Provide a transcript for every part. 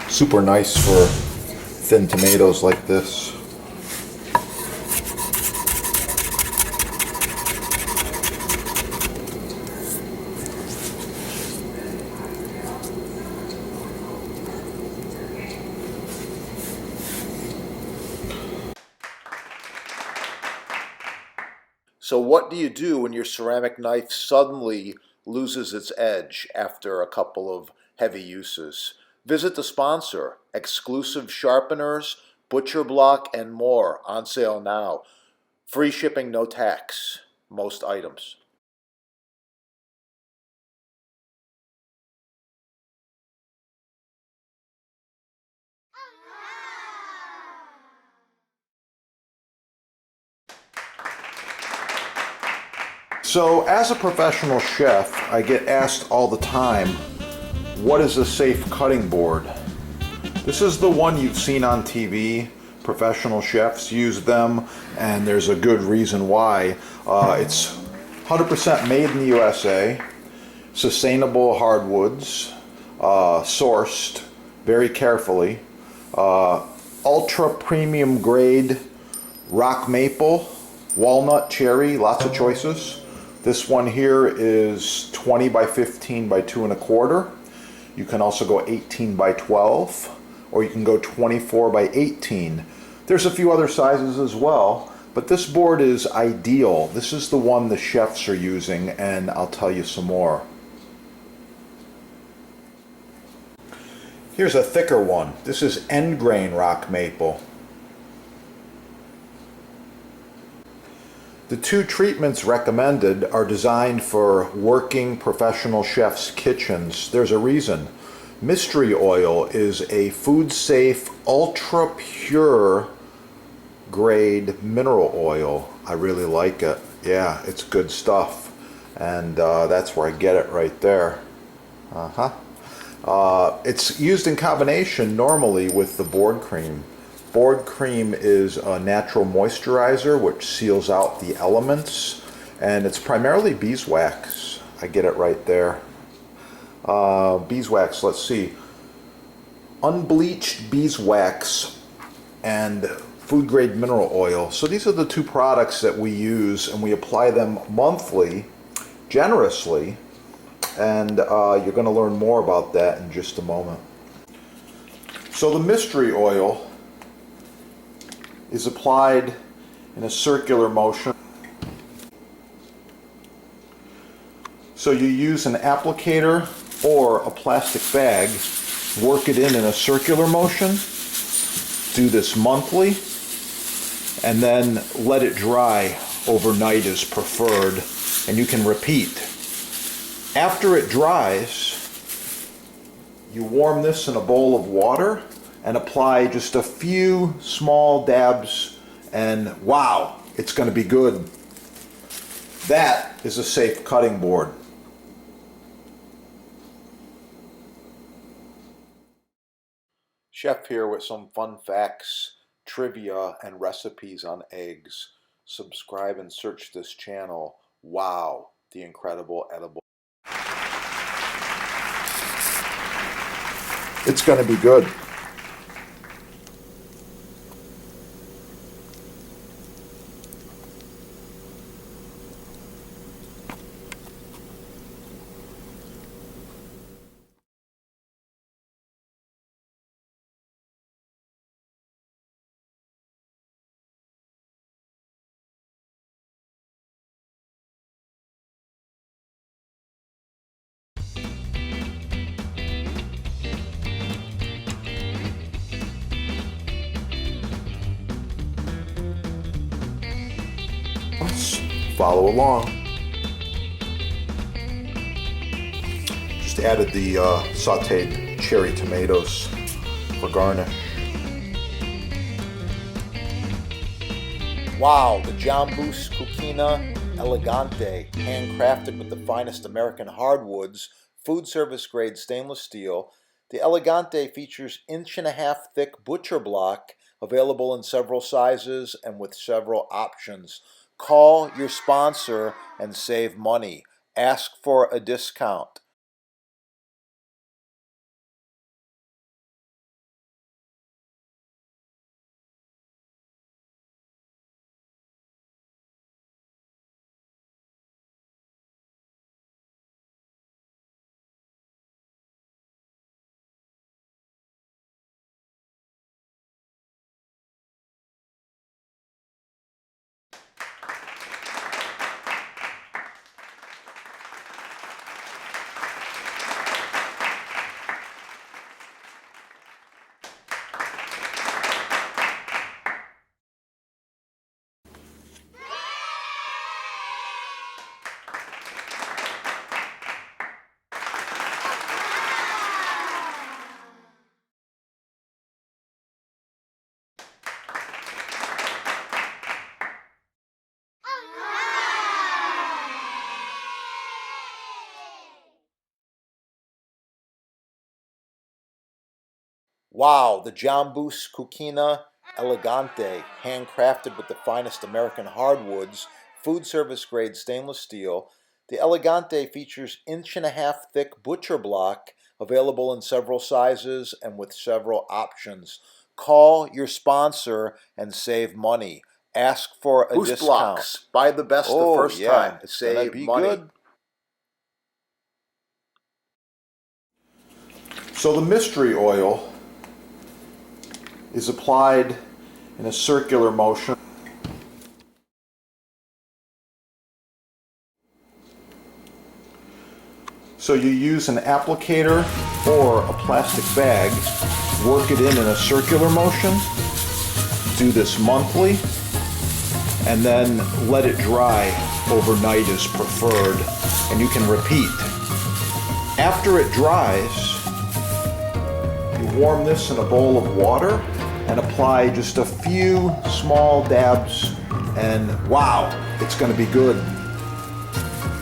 Super nice for thin tomatoes like this. So what do you do when your ceramic knife suddenly loses its edge after a couple of heavy uses? Visit the sponsor, exclusive sharpeners, butcher block, and more on sale now. Free shipping, no tax, most items. So as a professional chef, I get asked all the time, what is a safe cutting board? This is the one you've seen on TV. Professional chefs use them, and there's a good reason why. It's 100% made in the USA, sustainable hardwoods, sourced very carefully, ultra premium grade rock maple, walnut, cherry, lots of choices. This one here is 20 by 15 by 2 1/4. You can also go 18 by 12, or you can go 24 by 18. There's a few other sizes as well, but this board is ideal. This is the one the chefs are using, and I'll tell you some more. Here's a thicker one. This is end grain rock maple. The two treatments recommended are designed for working professional chefs' kitchens. There's a reason. Mystery oil is a food-safe, ultra-pure grade mineral oil. I really like it. Yeah, it's good stuff. And that's where I get it right there. It's used in combination normally with the board cream. Board cream is a natural moisturizer which seals out the elements, and it's primarily beeswax. I get it right there. Beeswax, let's see. Unbleached beeswax and food grade mineral oil. So these are the two products that we use, and we apply them monthly, generously, and you're going to learn more about that in just a moment. So the mystery oil is applied in a circular motion. So you use an applicator or a plastic bag, work it in a circular motion, do this monthly, and then let it dry overnight is preferred, and you can repeat. After it dries, you warm this in a bowl of water and apply just a few small dabs, and wow, it's going to be good. That is a safe cutting board. Chef here with some fun facts, trivia, and recipes on eggs. Subscribe and search this channel. Wow, the incredible edible. It's going to be good. Let's follow along. Just added the sauteed cherry tomatoes for garnish. Wow, the Jambus Cucina Elegante, handcrafted with the finest American hardwoods, food service grade stainless steel. The Elegante features 1.5 inch thick butcher block, available in several sizes and with several options. Call your sponsor and save money. Ask for a discount. Wow, the Jambus Cucina Elegante, handcrafted with the finest American hardwoods, food service grade stainless steel. The Elegante features 1.5-inch thick butcher block, available in several sizes and with several options. Call your sponsor and save money. Ask for a discount. Blocks. Buy the best the first time. Save money. Good. So the mystery oil is applied in a circular motion. So you use an applicator or a plastic bag, work it in a circular motion, do this monthly, and then let it dry overnight is preferred, and you can repeat. After it dries, you warm this in a bowl of water and apply just a few small dabs, and wow, it's going to be good.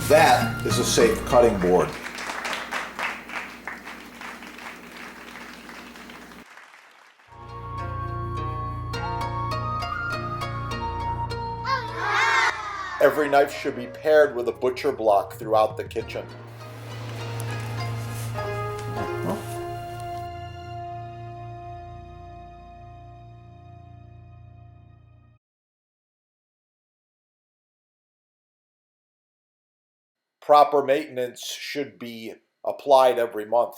That is a safe cutting board. Every knife should be paired with a butcher block throughout the kitchen. Proper maintenance should be applied every month.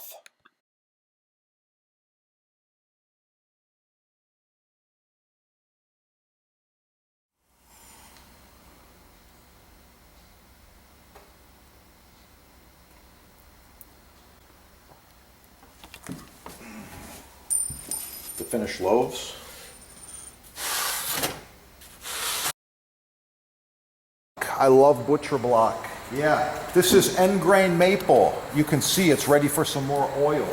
The finished loaves. I love butcher block. Yeah, this is end grain maple. You can see it's ready for some more oil.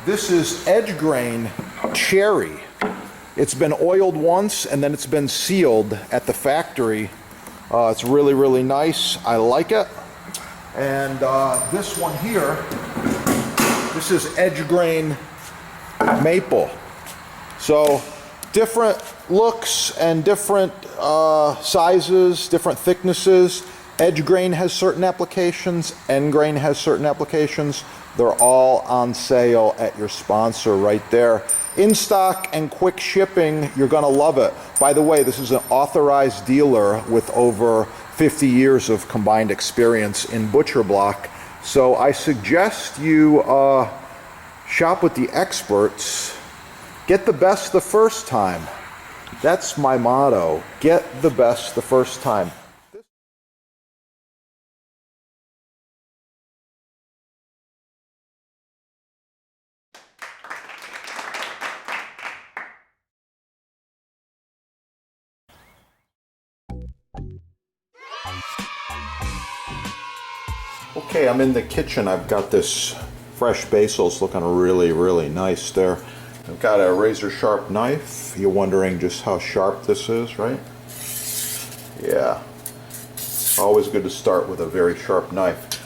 This is edge grain cherry. It's been oiled once and then it's been sealed at the factory. It's really, really nice. I like it. And this one here, this is edge grain maple. So different looks and different sizes, different thicknesses. Edge grain has certain applications, end grain has certain applications. They're all on sale at your sponsor right there. In stock and quick shipping, you're gonna love it. By the way, this is an authorized dealer with over 50 years of combined experience in butcher block. So I suggest you shop with the experts. Get the best the first time. That's my motto. Get the best the first time. Okay, I'm in the kitchen. I've got this fresh basils looking really, really nice there. I've got a razor sharp knife. You're wondering just how sharp this is, right? Yeah. Always good to start with a very sharp knife.